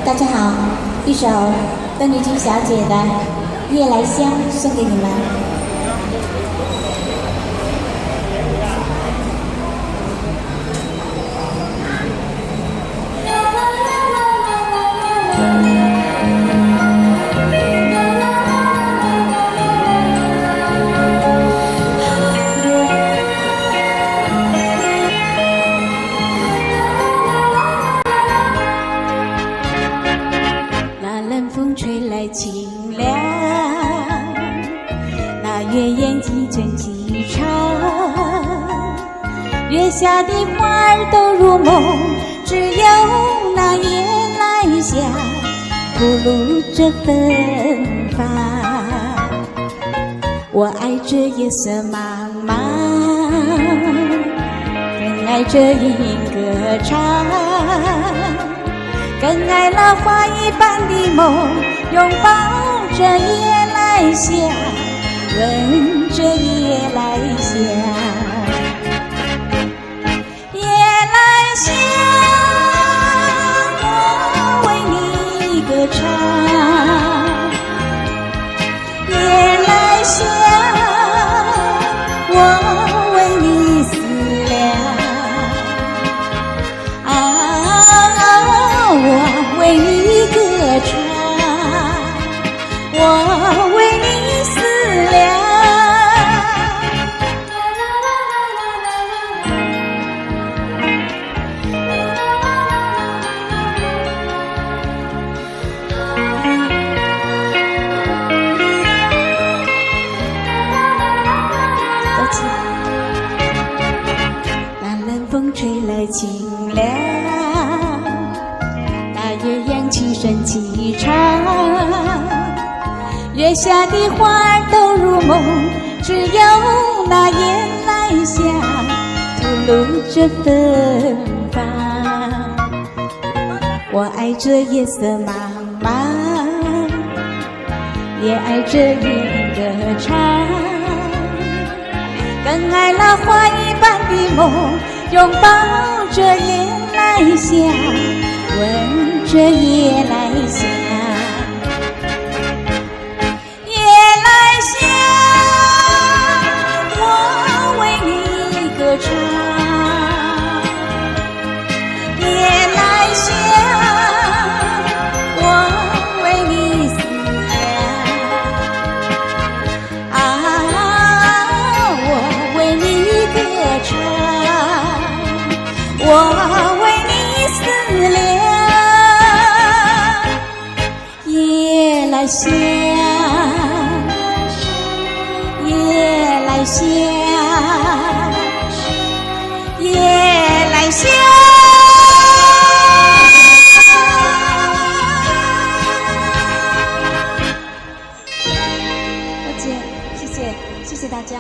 大家好，一首邓丽君小姐的《夜来香》送给你们。风吹来清凉，那月烟几阵几场，月下的花儿都入梦，只有那夜来香吐露着芬芳。我爱这夜色茫茫，更爱这莺歌唱，更爱那花一般的梦，拥抱着夜来香，闻着夜来香。夜来香，我为你歌唱。夜来香，我为你思量。我为你歌唱，我为你思量。那冷风吹来清凉，月阳气深气长，月下的花儿都入梦，只有那夜来香吐露着芬芳。我爱这夜色茫茫，也爱这莺歌唱，更爱那花一般的梦，拥抱着夜来香，闻着夜来香。夜来香，我为你歌唱。夜来香，我为你思量。我为你歌唱，我为你思量。夜来香，夜来香，夜来香。谢谢大家。